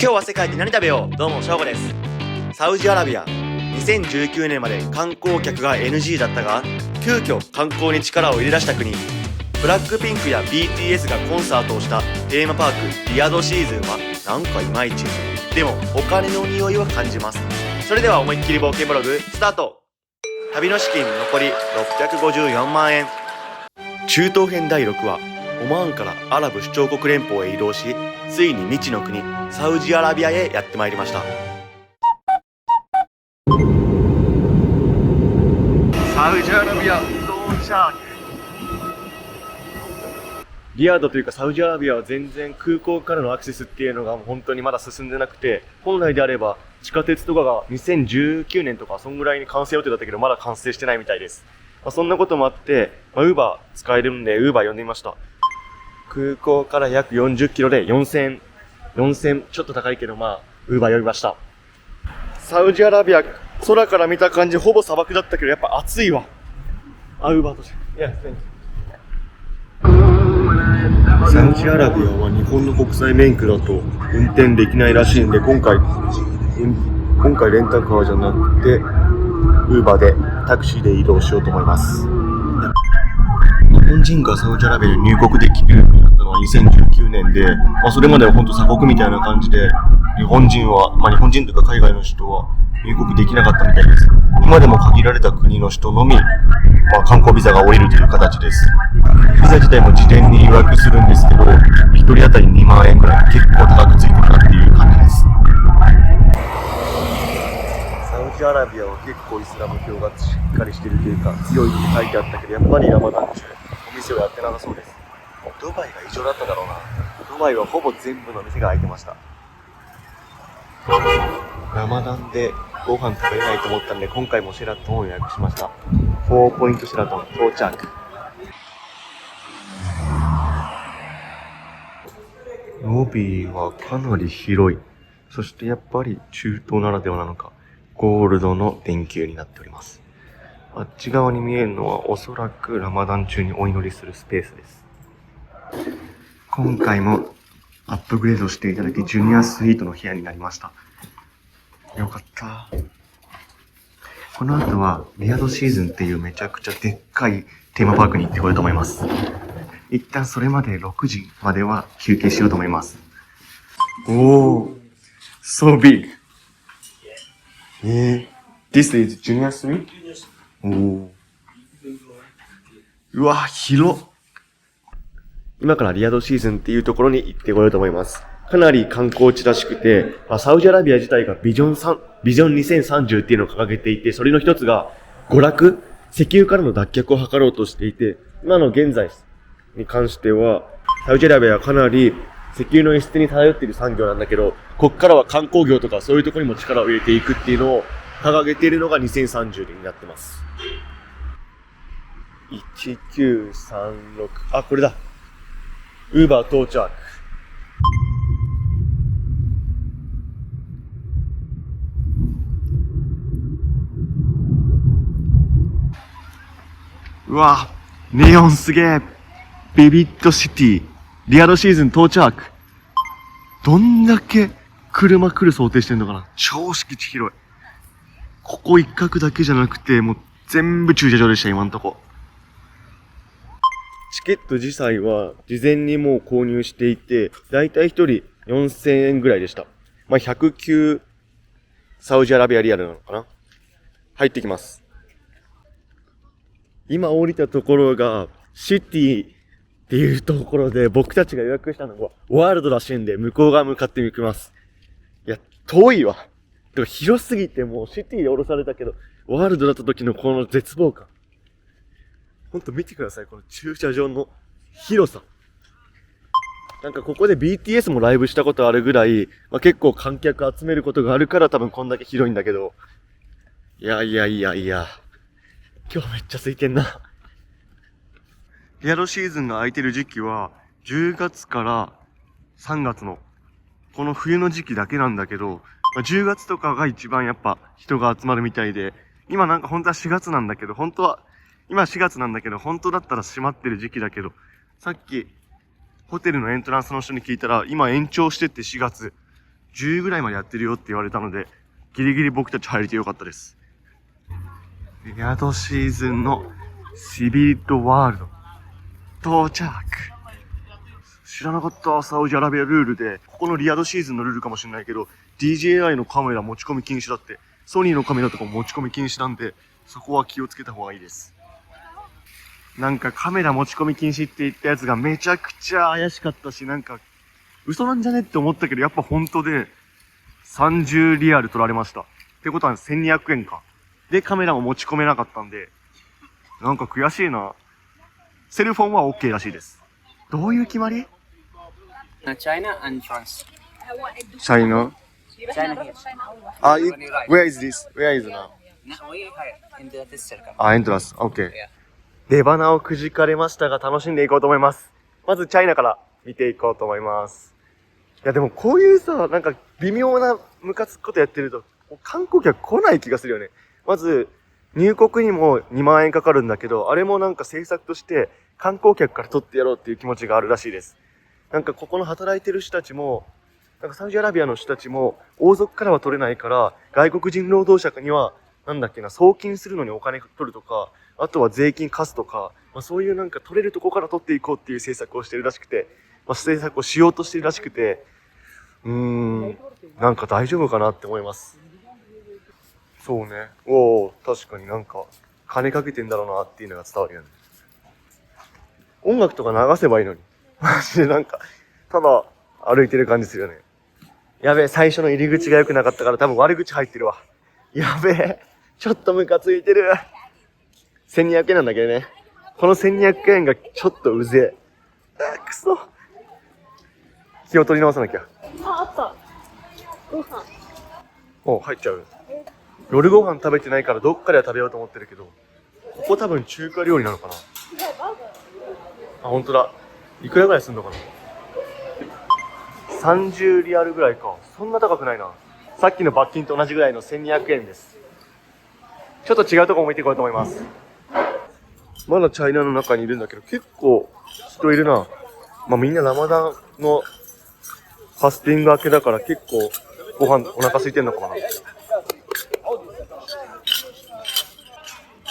今日は世界で何食べよう。どうも、翔吾です。サウジアラビア。2019年まで観光客が NG だったが、急遽観光に力を入れ出した国。ブラックピンクや BTS がコンサートをしたテーマパークリヤドシーズンはなんかいまいち。でもお金の匂いは感じます。それでは思いっきり冒険ブログスタート。旅の資金残り654万円。中東編第6話。オマーンからアラブ首長国連邦へ移動し、ついに未知の国サウジアラビアへやってまいりました。サウジアラビア到着。リヤドというかサウジアラビアは全然空港からのアクセスっていうのが本当にまだ進んでなくて、本来であれば地下鉄とかが2019年とかそんぐらいに完成予定だったけどまだ完成してないみたいです。そんなこともあって、ウーバー使えるんでウーバー呼んでみました。空港から約40キロで4000ちょっと高いけどウーバー呼びました。サウジアラビア、空から見た感じほぼ砂漠だったけどやっぱ暑いわ。ウーバーとして。サウジアラビアは日本の国際免許だと運転できないらしいんで、今回レンタカーじゃなくてウーバーでタクシーで移動しようと思います。日本人がサウジアラビアに入国できるようになったのは2019年で、それまでは本当鎖国みたいな感じで日本人とか海外の人は入国できなかったみたいです。今でも限られた国の人のみ、観光ビザが下りるという形です。ビザ自体も事前に予約するんですけど、1人当たり2万円くらい、結構高くついてるなっていう感じです。サウジアラビアは結構イスラム教がしっかりしてるというか強いって書いてあったけど、やっぱりラマダン中お店をやってなさそうです。ドバイが異常だっただろうな。ドバイはほぼ全部の店が開いてました。ラマダンでご飯食べれないと思ったんで、今回もシェラトンを予約しました。4ポイントシェラトン到着。ロビーはかなり広い。そしてやっぱり中東ならではなのか、ゴールドの電球になっております。あっち側に見えるのはおそらくラマダン中にお祈りするスペースです。今回もアップグレードしていただき、ジュニアスイートの部屋になりました。よかった。この後はリヤドシーズンっていうめちゃくちゃでっかいテーマパークに行ってこようと思います。一旦それまで6時までは休憩しようと思います。So big. This is Junior Suite? うわ、広っ。今からリヤドシーズンっていうところに行ってこようと思います。かなり観光地らしくて、サウジアラビア自体がビジョン2030っていうのを掲げていて、それの一つが娯楽、石油からの脱却を図ろうとしていて、今の現在に関しては、サウジアラビアはかなり石油の輸出に頼っている産業なんだけど、こっからは観光業とかそういうところにも力を入れていくっていうのを掲げているのが2030年になってます。1936、これだ。ウーバー到着。うわ、ネオンすげえ。ビビッドシティ。リヤドシーズン到着。どんだけ車来る想定してんのかな。超敷地広い。ここ一角だけじゃなくて、もう全部駐車場でした、今んとこ。チケット自体は事前にもう購入していて、だいたい一人4000円ぐらいでした。109サウジアラビアリアルなのかな。入ってきます。今降りたところがシティっていうところで、僕たちが予約したのはワールドらしいんで、向こう側向かって行きます。いや、遠いわ。広すぎてもうシティで降ろされたけど、ワールドだった時のこの絶望感。ほんと見てください、この駐車場の広さ。なんかここで BTS もライブしたことあるぐらい、結構観客集めることがあるから多分こんだけ広いんだけど。いや。今日めっちゃ空いてんな。リヤドシーズンが空いてる時期は、10月から3月の、この冬の時期だけなんだけど、10月とかが一番やっぱ人が集まるみたいで、今なんか本当は4月なんだけど、本当だったら閉まってる時期だけど、さっき、ホテルのエントランスの人に聞いたら、今延長してって4月。10ぐらいまでやってるよって言われたので、ギリギリ僕たち入れてよかったです。宿シーズンのシビットワールド到着。知らなかった。サウジアラビアルールで、ここのリアドシーズンのルールかもしれないけど、DJI のカメラ持ち込み禁止だって。ソニーのカメラとかも持ち込み禁止なんで、そこは気をつけた方がいいです。なんかカメラ持ち込み禁止って言ったやつがめちゃくちゃ怪しかったし、なんか嘘なんじゃねって思ったけど、やっぱ本当で30リアル取られました。ってことは1200円か。で、カメラも持ち込めなかったんで、なんか悔しいな。セルフォンは OK らしいです。どういう決まり？ China and France. China? China here. Where is this? Where is now? Now we are in this circle. エントランス。OK。Yeah. 出花をくじかれましたが楽しんでいこうと思います。まずチャイナから見ていこうと思います。いやでもこういうさ、なんか微妙なムカつくことやってると、観光客来ない気がするよね。まず、入国にも2万円かかるんだけど、あれもなんか政策として観光客から取ってやろうっていう気持ちがあるらしいです。なんかここの働いてる人たちも、なんかサウジアラビアの人たちも王族からは取れないから、外国人労働者には、なんだっけな、送金するのにお金取るとか、あとは税金課すとか、そういうなんか取れるとこから取っていこうっていう政策をしてるらしくて、政策をしようとしてるらしくて、なんか大丈夫かなって思います。そうね。確かになんか、金かけてんだろうなっていうのが伝わるよね。音楽とか流せばいいのに。マジでなんか、ただ歩いてる感じするよね。やべえ、最初の入り口が良くなかったから多分悪口入ってるわ。やべえ、ちょっとムカついてる。1200円なんだけどね。この1200円がちょっとうぜえ。くそ。気を取り直さなきゃ。あった。ご飯。入っちゃう。夜ご飯食べてないからどっかでは食べようと思ってるけど、ここ多分中華料理なのかな。本当だ。いくらぐらいすんのかな。30リアルぐらいか。そんな高くないな。さっきの罰金と同じぐらいの1200円です。ちょっと違うとこも見ていこうと思います。まだチャイナの中にいるんだけど、結構人いるな。みんなラマダンのファスティング明けだから結構ご飯お腹空いてんのかな。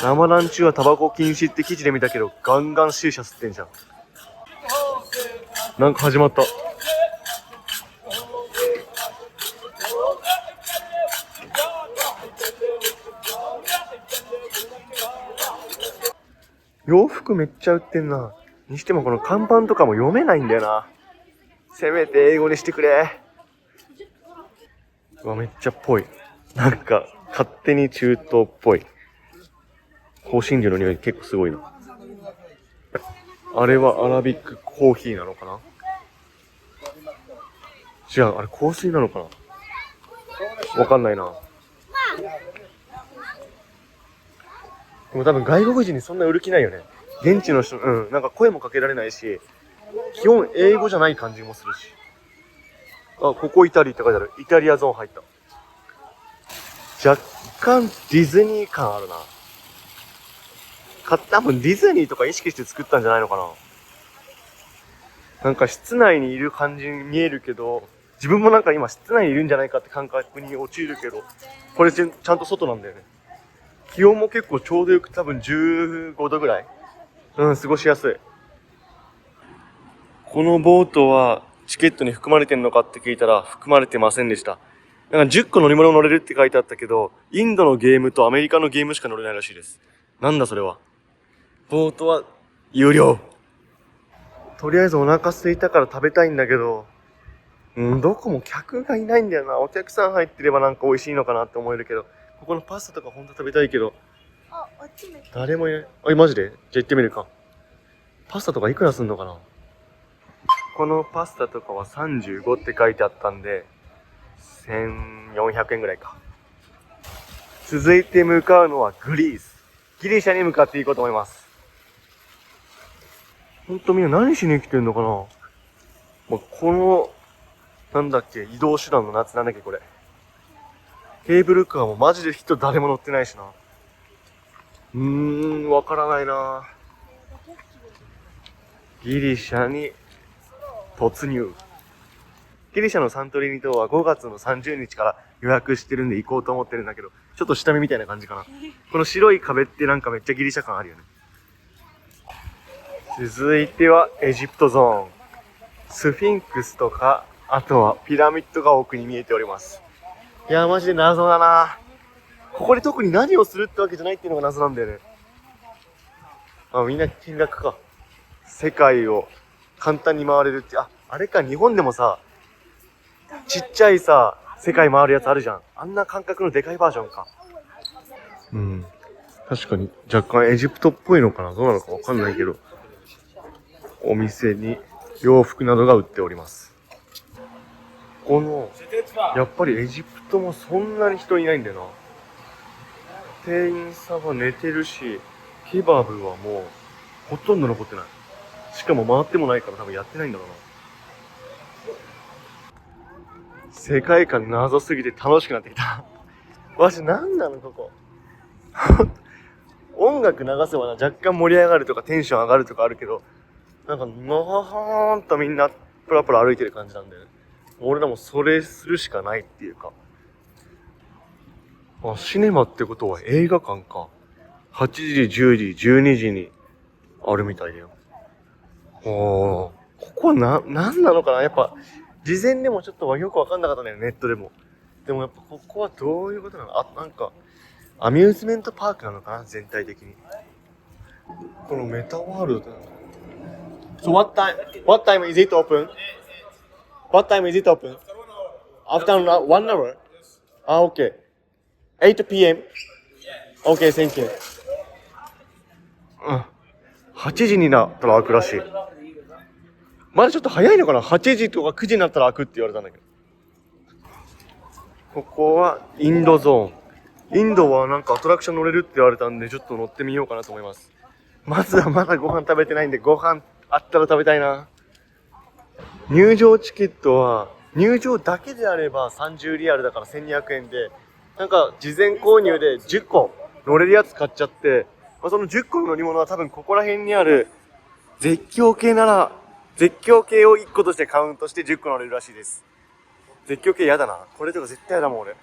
ラマダン中はタバコ禁止って記事で見たけど、ガンガンシーシャ吸ってんじゃん。なんか始まった。洋服めっちゃ売ってんな。にしてもこの看板とかも読めないんだよな。せめて英語にしてくれ。めっちゃっぽい。なんか勝手に中東っぽい。香辛料の匂い結構すごいな。あれはアラビックコーヒーなのかな。違う、あれ香水なのかな。わかんないな。でも多分外国人にそんな売る気ないよね。現地の人、なんか声もかけられないし、基本英語じゃない感じもするし。ここイタリーって書いてある。イタリアゾーン入った。若干ディズニー感あるな。多分ディズニーとか意識して作ったんじゃないのかな。なんか室内にいる感じに見えるけど、自分もなんか今室内にいるんじゃないかって感覚に陥るけど、これちゃんと外なんだよね。気温も結構ちょうどよく多分15度ぐらい。過ごしやすい。このボートはチケットに含まれてんのかって聞いたら含まれてませんでした。なんか10個乗り物乗れるって書いてあったけど、インドのゲームとアメリカのゲームしか乗れないらしいです。なんだそれは。ボートは有料。とりあえずお腹空いたから食べたいんだけど、どこも客がいないんだよな。お客さん入ってればなんか美味しいのかなって思えるけど、ここのパスタとかほんと食べたいけど、誰もいない。マジで？じゃあ行ってみるか。パスタとかいくらすんのかな。このパスタとかは35って書いてあったんで、1400円ぐらいか。続いて向かうのはグリース。ギリシャに向かっていこうと思います。ほんとみんな何しに来てんのかな。この、なんだっけ、移動手段のなんだっけこれ。ケーブルカーもマジで人誰も乗ってないしな。わからないな。ギリシャに突入。ギリシャのサントリーニ島は5月の30日から予約してるんで行こうと思ってるんだけど、ちょっと下見みたいな感じかな。この白い壁ってなんかめっちゃギリシャ感あるよね。続いてはエジプトゾーン。スフィンクスとか、あとはピラミッドが奥に見えております。いやーマジで謎だな。ここで特に何をするってわけじゃないっていうのが謎なんだよね。あ、みんな見学か。世界を簡単に回れるって、あれか、日本でもさ、ちっちゃいさ、世界回るやつあるじゃん。あんな感覚のでかいバージョンか。うん。確かに、若干エジプトっぽいのかな、どうなのかわかんないけど。お店に洋服などが売っております。やっぱりエジプトもそんなに人いないんだよな。店員さんは寝てるし、ケバブはもう、ほとんど残ってない。しかも回ってもないから多分やってないんだろうな。世界観謎すぎて楽しくなってきた。わし、なんなのここ。音楽流せばな、若干盛り上がるとかテンション上がるとかあるけど、なんか、のほーんとみんな、プラプラ歩いてる感じなんだよね。俺らもそれするしかないっていうか。あ、シネマってことは映画館か。8時、10時、12時にあるみたいだよ。ここはなんなのかな、やっぱ、事前でもちょっとよくわかんなかったね、ネットでも。でもやっぱここはどういうことなの？なんか、アミューズメントパークなのかな、全体的に。このメタワールドってなんだ？ So what time is it open? What time is it open? After 1 hour? Ah, okay. 8 p.m. Okay, thank you. うん。8時になったら開くらしい。まだちょっと早いのかな？ 8 時とか9時になったら開くって言われたんだけど。ここはインドゾーン。インドはなんかアトラクション乗れるって言われたんで、ちょっと乗ってみようかなと思います。まずはまだご飯食べてないんで、ご飯あったら食べたいな。入場チケットは、入場だけであれば30リアルだから1200円で、なんか事前購入で10個乗れるやつ買っちゃって、その10個の乗り物は多分ここら辺にある絶叫系なら、絶叫系を1個としてカウントして10個乗れるらしいです。絶叫系やだな。これとか絶対やだもん俺。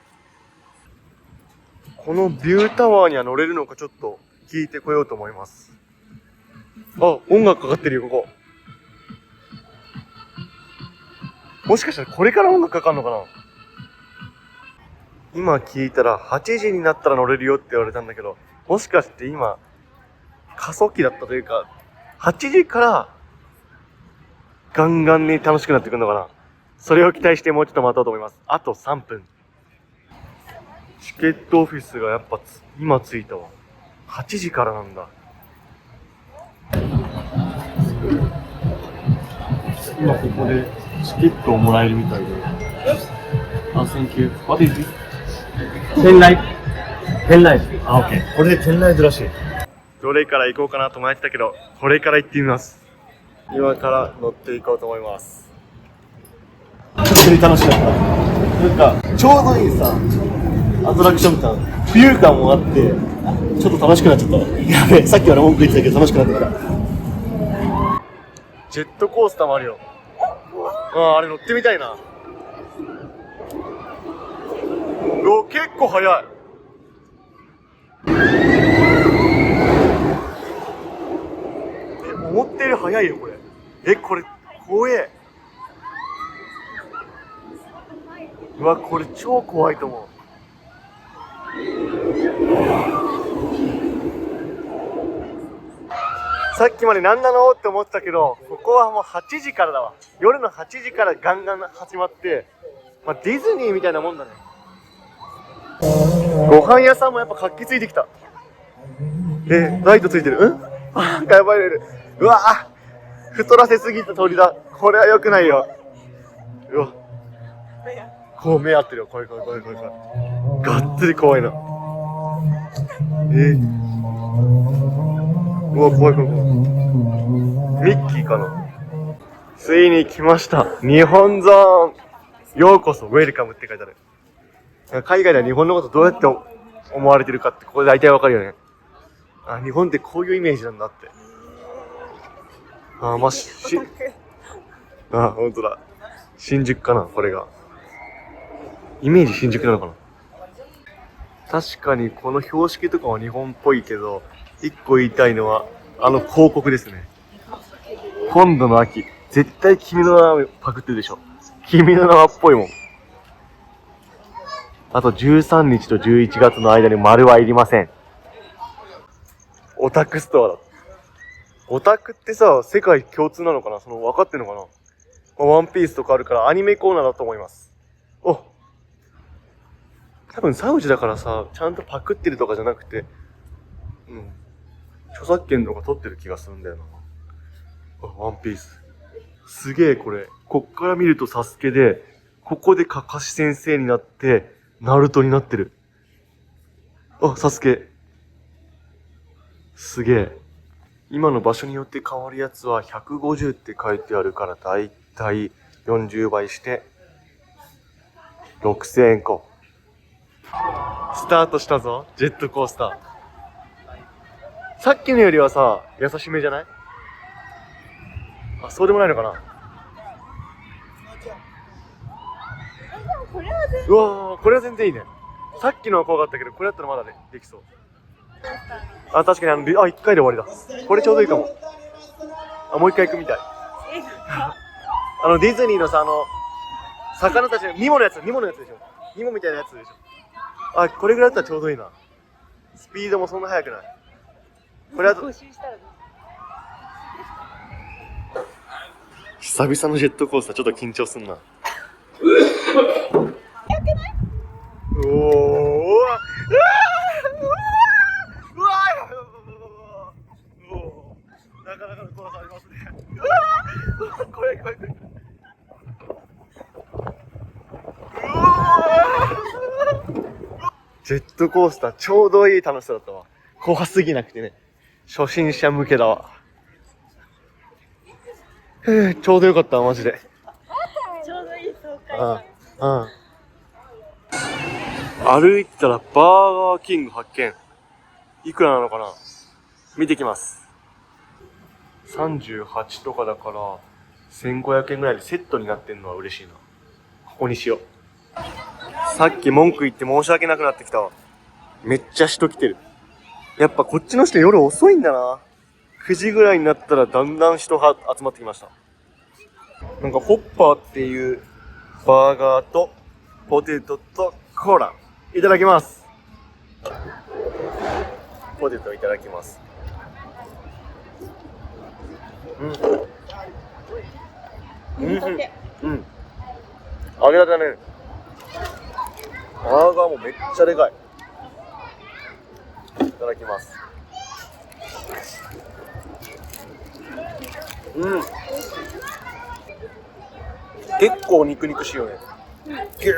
このビュータワーには乗れるのかちょっと聞いてこようと思います。あ、音楽かかってるよ、ここ。もしかしたらこれから音楽かかるのかな？今聞いたら8時になったら乗れるよって言われたんだけど、もしかして今、過疎期だったというか、8時からガンガンに楽しくなってくるのかな？それを期待してもうちょっと待とうと思います。あと3分。チケットオフィスがやっぱ今着いたわ。8時からなんだ。今ここでチケットをもらえるみたいで。Thank you. What is it? ペンライト。ペンライト。OK。これでペンライトらしい。どれから行こうかなと迷ってたけど、これから行ってみます。今から乗っていこうと思います。本当に楽しかった。なんか、ちょうどいいさ、アトラクション感、浮遊感もあって、ちょっと楽しくなっちゃった。やべえ、さっきまで文句言ってたけど楽しくなってきた。ジェットコースターもあるよ。あれ乗ってみたいな。結構速い。思ってる速いよこれ。これ怖え。うわ、これ超怖いと思う。さっきまで何なのって思ってたけど、ここはもう8時からだわ。夜の8時からガンガン始まって、ディズニーみたいなもんだね。ご飯屋さんもやっぱ活気ついてきた。ライトついてる。なんかやばいね。うわぁ、太らせすぎた鳥だ。これは良くないよ。うわ、こう目合ってるよ。怖い。がっつり怖いな。うわ、怖い。ミッキーかな。ついに来ました。日本ゾーン。ようこそ、ウェルカムって書いてある。海外では日本のことどうやって思われてるかってここで大体わかるよね。日本ってこういうイメージなんだって。ほんとだ。新宿かなこれが。イメージ新宿なのかな。確かにこの標識とかは日本っぽいけど、一個言いたいのは、広告ですね。今度の秋、絶対君の名はパクってるでしょ。君の名はっぽいもん。あと13日と11月の間に丸はいりません。オタクストアだ。オタクってさ、世界共通なのかな分かってんのかな、ワンピースとかあるからアニメコーナーだと思います。お、多分サウジだからさ、ちゃんとパクってるとかじゃなくて、著作権とか取ってる気がするんだよな。ワンピース。すげえこれ。こっから見るとサスケで、ここでカカシ先生になって、ナルトになってる。サスケ。すげえ。今の場所によって変わるやつは150って書いてあるから、だいたい40倍して、6000円か。スタートしたぞ、ジェットコースター。さっきのよりはさ、優しめじゃない？そうでもないのかな。うわー、これは全然いいね。さっきのは怖かったけど、これだったらまだね、できそう。確かに一回で終わりだ。これちょうどいいかも。もう一回行くみたい。ディズニーのさ、魚たちの、ニモのやつでしょ。ニモみたいなやつでしょ。これぐらいだったらちょうどいいな。スピードもそんな速くない。これは久々のジェットコースターちょっと緊張すんな。おお、なかなかの怖さありますね。怖い。ジェットコースターちょうどいい楽しさだったわ。怖すぎなくてね。初心者向けだわ。ちょうどよかった、マジで。ちょうどいい爽快感。歩いてたらバーガーキング発見。いくらなのかな？見てきます。38とかだから、1500円ぐらいでセットになってんのは嬉しいな。ここにしよう。さっき文句言って申し訳なくなってきたわ。めっちゃ人来てる。やっぱこっちの人夜遅いんだな。9時ぐらいになったらだんだん人が集まってきました。なんかホッパーっていうバーガーとポテトとコーラ。いただきます。ポテトいただきます。揚げたてだね。バーガーもめっちゃでかい。いただきます。結構肉々しいよね。ギュ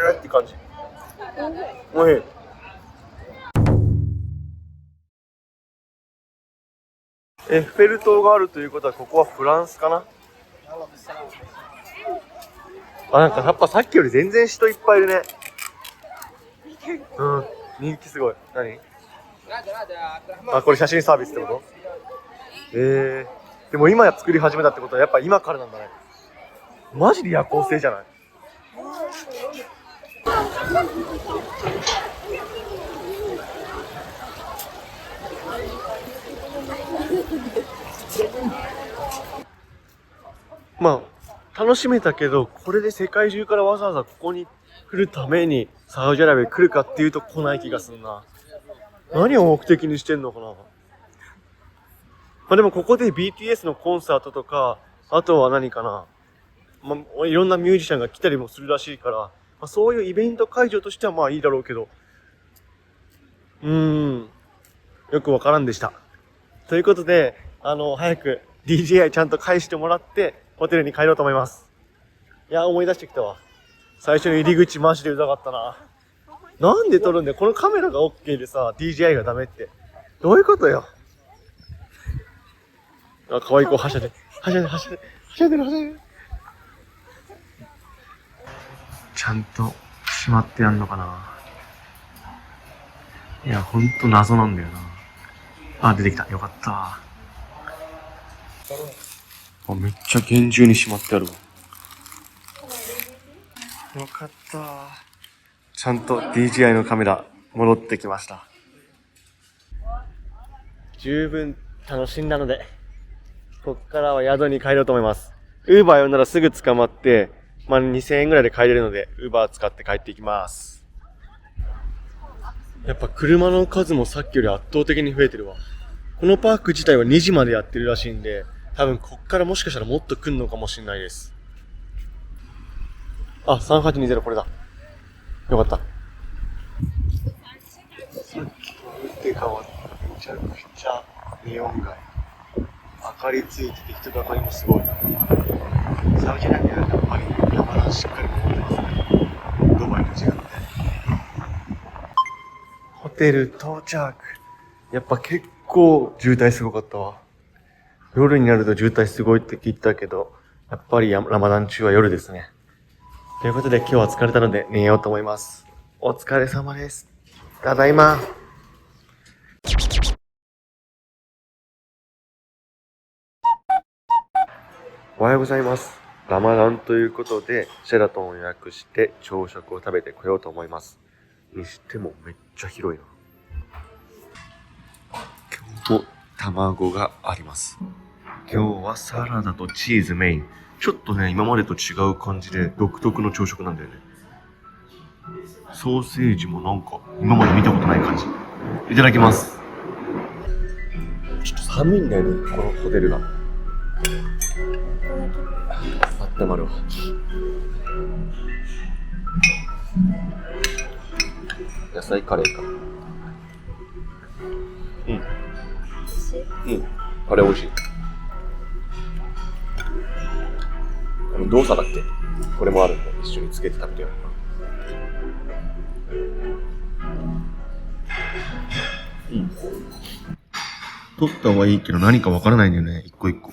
ーって感じ。おいしい。エッフェル塔があるということはここはフランスかな。なんかやっぱさっきより全然人いっぱいいるね。人気すごい。何？これ写真サービスってこと？でも今作り始めたってことはやっぱ今からなんだね。マジで夜行性じゃない？楽しめたけど、これで世界中からわざわざここに来るためにサウジアラビアに来るかっていうと来ない気がするな。何を目的にしてんのかな。でもここで BTS のコンサートとか、あとは何かな。いろんなミュージシャンが来たりもするらしいから、そういうイベント会場としてはいいだろうけど。よくわからんでした。ということで、早く DJI ちゃんと返してもらって、ホテルに帰ろうと思います。いや、思い出してきたわ。最初の入り口マジでうざかったな。なんで撮るんだよ。このカメラが OK でさ、DJI がダメって。どういうことよ。可愛い子、はしゃいでる。ちゃんと閉まってやんのかな。いや、ほんと謎なんだよな。出てきた。よかった。めっちゃ厳重に閉まってあるわ。よかった。ちゃんと DJI のカメラ戻ってきました。十分楽しんだので、こっからは宿に帰ろうと思います。Uber 呼んだらすぐ捕まって、2000円ぐらいで帰れるので、Uber 使って帰っていきます。やっぱ車の数もさっきより圧倒的に増えてるわ。このパーク自体は2時までやってるらしいんで、多分こっからもしかしたらもっと来るのかもしれないです。あ、3820これだ。よかった。さっきと打って変わった。めちゃくちゃネオン街。明かりついてて人だかりもすごい。サウジアラビアはやっぱりラマダンしっかり守ってますね。ドバイと違って。ホテル到着。やっぱ結構渋滞すごかったわ。夜になると渋滞すごいって聞いたけど、やっぱりラマダン中は夜ですね。ということで今日は疲れたので寝ようと思います。お疲れ様です。ただいま。おはようございます。ラマダンということで、シェラトンを予約して朝食を食べてこようと思います。にしてもめっちゃ広いな。今日も卵があります。今日はサラダとチーズメイン。ちょっとね、今までと違う感じで独特の朝食なんだよね。ソーセージもなんか今まで見たことない感じ。いただきます。ちょっと寒いんだよね、このホテルが。あったまるわ。野菜カレーか。うん。カレー美味しい。ドーサだっけ？これもあるんで一緒につけて食べてよ。取った方がいいけど何かわからないんだよね、一個一個。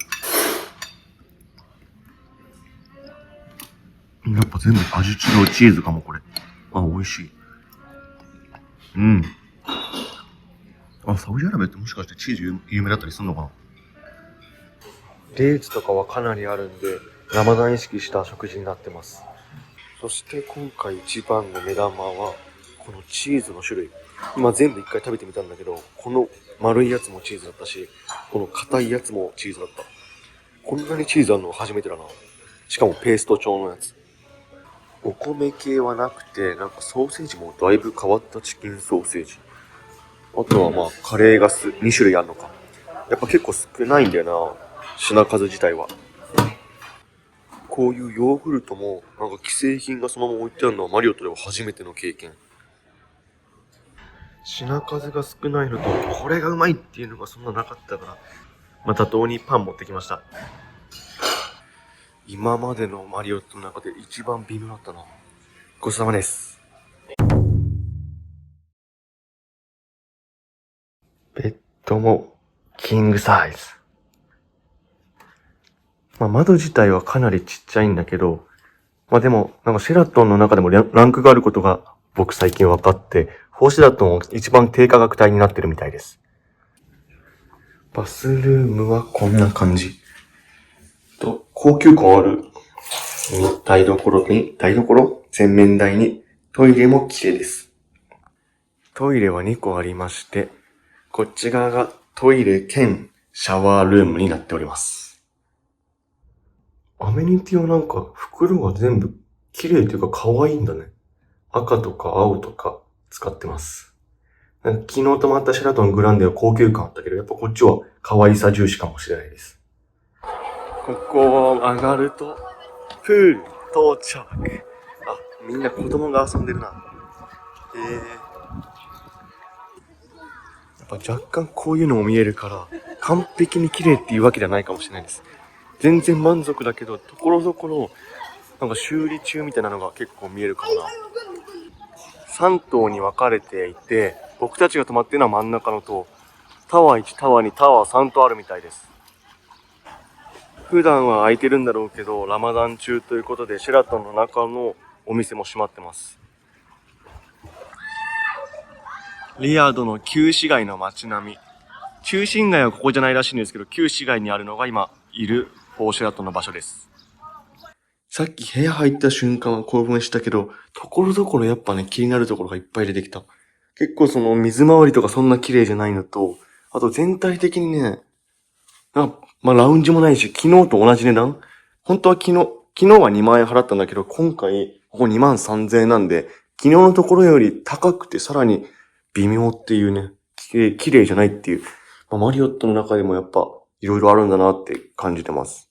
やっぱ全部味違うチーズかも、これ。あ、美味しい。サウジアラビアってもしかしてチーズ有名だったりするのかな？デーツとかはかなりあるんで、ラマダン意識した食事になってます。そして今回一番の目玉は、このチーズの種類。今全部一回食べてみたんだけど、この丸いやつもチーズだったし、この硬いやつもチーズだった。こんなにチーズあるのは初めてだな。しかもペースト調のやつ。お米系はなくて、なんかソーセージもだいぶ変わったチキンソーセージ。あとはカレーが2種類あるのか。やっぱ結構少ないんだよな。品数自体は。こういうヨーグルトもなんか既製品がそのまま置いてあるのはマリオットでは初めての経験。品数が少ないのとこれがうまいっていうのがそんななかったから、妥当にパン持ってきました。今までのマリオットの中で一番微妙だったな。ごちそうさまです。ベッドもキングサイズ。窓自体はかなりちっちゃいんだけど、でも、なんかシェラトンの中でもランクがあることが僕最近分かって、4シェラトン一番低価格帯になってるみたいです。バスルームはこんな感じ。高級感ある台所洗面台にトイレも綺麗です。トイレは2個ありまして、こっち側がトイレ兼シャワールームになっております。アメニティはなんか袋が全部綺麗というか可愛いんだね。赤とか青とか使ってます。昨日泊まったシェラトングランデは高級感あったけど、やっぱこっちは可愛さ重視かもしれないです。ここを上がると、プール到着。みんな子供が遊んでるな。やっぱ若干こういうのも見えるから、完璧に綺麗っていうわけではないかもしれないです。全然満足だけど、ところどころ、なんか修理中みたいなのが結構見えるかもな。3棟に分かれていて、僕たちが泊まってるのは真ん中の棟。タワー1、タワー2、タワー3とあるみたいです。普段は空いてるんだろうけど、ラマダン中ということで、シェラトンの中のお店も閉まってます。リヤドの旧市街の街並み。中心街はここじゃないらしいんですけど、旧市街にあるのが今いる4シェラトンの場所です。さっき部屋入った瞬間は興奮したけど、ところどころやっぱね、気になるところがいっぱい出てきた。結構その水回りとかそんな綺麗じゃないのと、あと全体的にね、まあラウンジもないし、昨日と同じ値段。本当は昨日は2万円払ったんだけど、今回ここ2万3000円なんで、昨日のところより高くてさらに微妙っていうね、綺麗じゃないっていう。まあ、マリオットの中でもやっぱいろいろあるんだなって感じてます。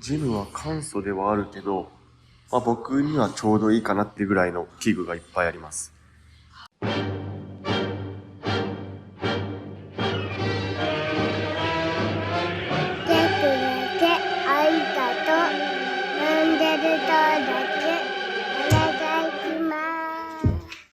ジムは簡素ではあるけど、まあ、僕にはちょうどいいかなっていうぐらいの器具がいっぱいあります。